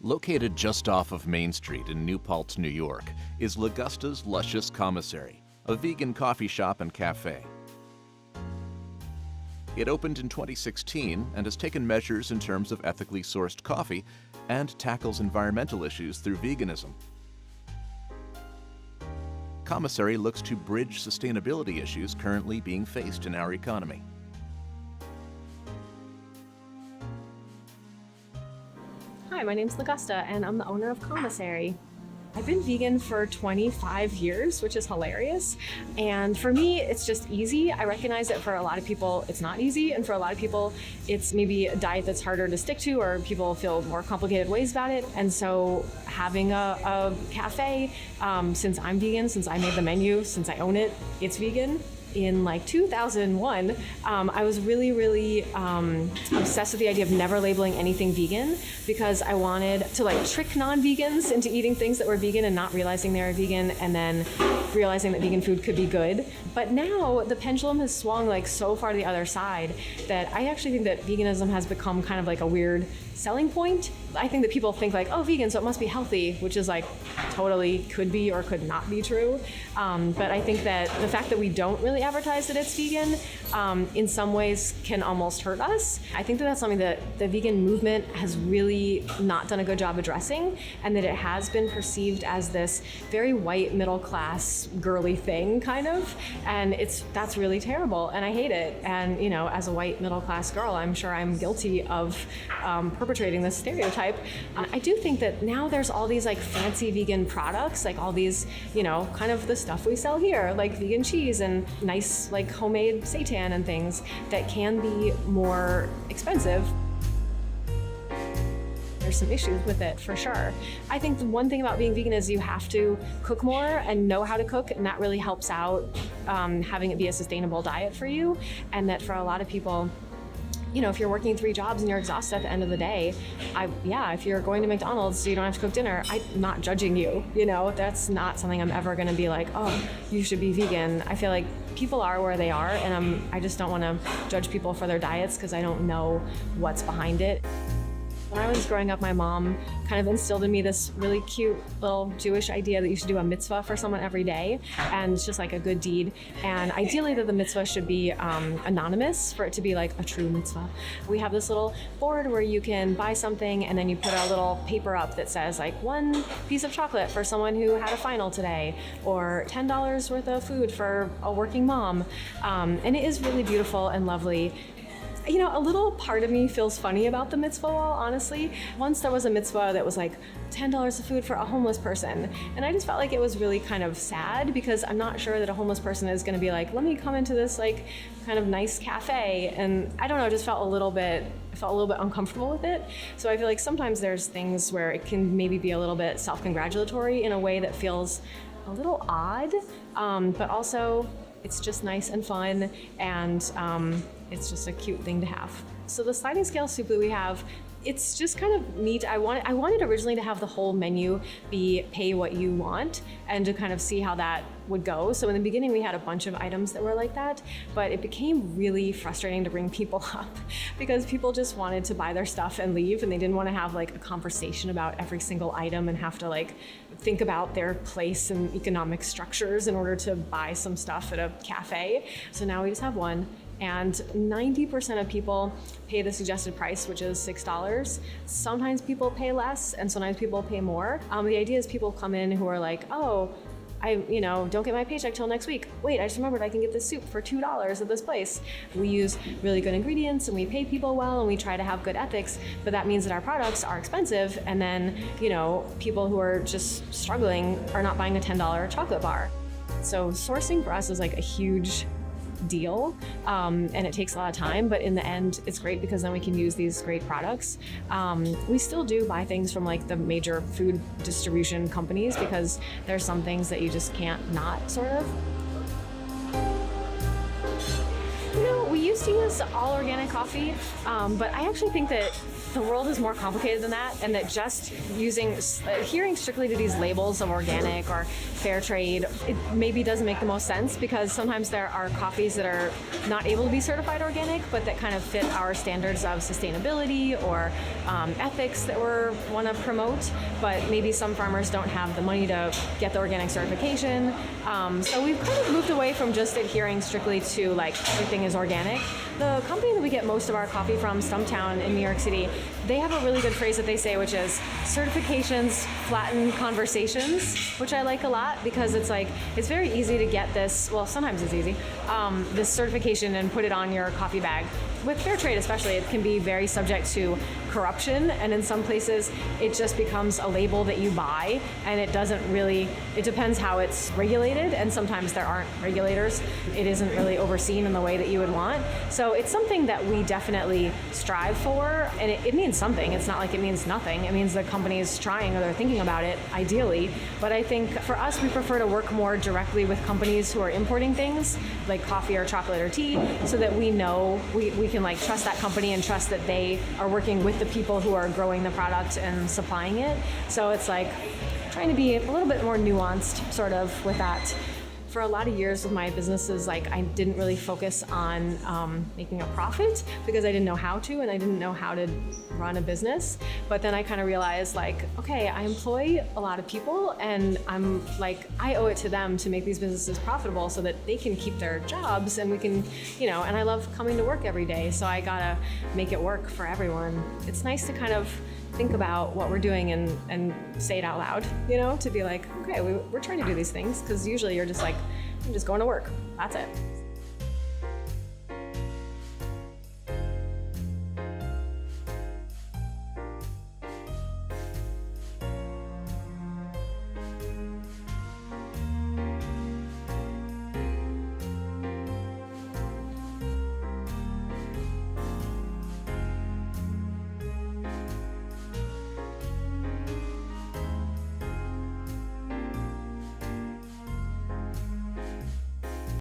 Located just off of Main Street in New Paltz, New York, is Lagusta's Luscious Commissary, a vegan coffee shop and cafe. It opened in 2016 and has taken measures in terms of ethically sourced coffee and tackles environmental issues through veganism. Commissary looks to bridge sustainability issues currently being faced in our economy. Hi, my name's Lagusta and I'm the owner of Commissary. I've been vegan for 25 years, which is hilarious. And for me, it's just easy. I recognize that for a lot of people, it's not easy. And for a lot of people, it's maybe a diet that's harder to stick to, or people feel more complicated ways about it. And so having a cafe, since I'm vegan, since I made the menu, since I own it, it's vegan. In like 2001, I was really obsessed with the idea of never labeling anything vegan, because I wanted to like trick non-vegans into eating things that were vegan and not realizing they were vegan, and then realizing that vegan food could be good. But now the pendulum has swung like so far to the other side that I actually think that veganism has become kind of like a weird selling point. I think that people think like, oh, vegan, so it must be healthy, which is like totally could be or could not be true. But I think that the fact that we don't really advertise that it's vegan in some ways can almost hurt us. I think that that's something that the vegan movement has really not done a good job addressing, and that it has been perceived as this very white middle class girly thing kind of, and that's really terrible, and I hate it. And you know, as a white middle class girl, I'm sure I'm guilty of perpetrating this stereotype. I do think that now there's all these like fancy vegan products, like all these, you know, kind of the stuff we sell here, like vegan cheese and nice like homemade seitan and things that can be more expensive. There's some issues with it for sure. I think the one thing about being vegan is you have to cook more and know how to cook, and that really helps out having it be a sustainable diet for you. And that for a lot of people, you know, if you're working 3 jobs and you're exhausted at the end of the day, if you're going to McDonald's so you don't have to cook dinner, I'm not judging you. You know, that's not something I'm ever going to be like, oh, you should be vegan. I feel like people are where they are, and I just don't want to judge people for their diets because I don't know what's behind it. When I was growing up, my mom kind of instilled in me this really cute little Jewish idea that you should do a mitzvah for someone every day, and it's just like a good deed. And ideally that the mitzvah should be anonymous for it to be like a true mitzvah. We have this little board where you can buy something and then you put a little paper up that says like 1 piece of chocolate for someone who had a final today, or $10 worth of food for a working mom. And it is really beautiful and lovely. You know, a little part of me feels funny about the mitzvah law, honestly. Once there was a mitzvah that was like $10 of food for a homeless person. And I just felt like it was really kind of sad, because I'm not sure that a homeless person is gonna be like, let me come into this like kind of nice cafe. And I don't know, just felt a little bit uncomfortable with it. So I feel like sometimes there's things where it can maybe be a little bit self-congratulatory in a way that feels a little odd, but also it's just nice and fun, and it's just a cute thing to have. So the sliding scale soup that we have, it's just kind of neat. I wanted originally to have the whole menu be pay what you want, and to kind of see how that would go. So in the beginning we had a bunch of items that were like that, but it became really frustrating to bring people up because people just wanted to buy their stuff and leave, and they didn't want to have like a conversation about every single item and have to like think about their place and economic structures in order to buy some stuff at a cafe. So now we just have one. And 90% of people pay the suggested price, which is $6. Sometimes people pay less, and sometimes people pay more. The idea is people come in who are like, oh, I don't get my paycheck till next week. Wait, I just remembered I can get this soup for $2 at this place. We use really good ingredients, and we pay people well, and we try to have good ethics, but that means that our products are expensive, and then, you know, people who are just struggling are not buying a $10 chocolate bar. So sourcing for us is like a huge deal, and it takes a lot of time, but in the end it's great because then we can use these great products. We still do buy things from like the major food distribution companies because there's some things that you just can't not, sort of. You know, we used to use all organic coffee, but I actually think that the world is more complicated than that, and that just adhering strictly to these labels of organic or fair trade, it maybe doesn't make the most sense, because sometimes there are coffees that are not able to be certified organic, but that kind of fit our standards of sustainability or ethics that we want to promote, but maybe some farmers don't have the money to get the organic certification. So we've kind of moved away from just adhering strictly to like everything is organic. The company that we get most of our coffee from, Stumptown in New York City, they have a really good phrase that they say, which is certifications flatten conversations, which I like a lot, because it's like, it's very easy to get this, well, sometimes it's easy, this certification and put it on your coffee bag. With fair trade especially, it can be very subject to corruption, and in some places it just becomes a label that you buy, and it depends how it's regulated, and sometimes there aren't regulators. It isn't really overseen in the way that you would want. So it's something that we definitely strive for, and it means something. It's not like it means nothing. It means the company is trying, or they're thinking about it, ideally. But I think for us, we prefer to work more directly with companies who are importing things, like coffee or chocolate or tea, so that we know we can like trust that company and trust that they are working with the people who are growing the product and supplying it. So it's like trying to be a little bit more nuanced sort of with that. For a lot of years with my businesses, like I didn't really focus on making a profit, because I didn't know how to, and I didn't know how to run a business. But then I kind of realized, like, okay, I employ a lot of people, and I'm like, I owe it to them to make these businesses profitable so that they can keep their jobs, and we can, and I love coming to work every day, so I gotta make it work for everyone. It's nice to kind of think about what we're doing and say it out loud, to be like, okay, we're trying to do these things, because usually you're just like, I'm just going to work. That's it.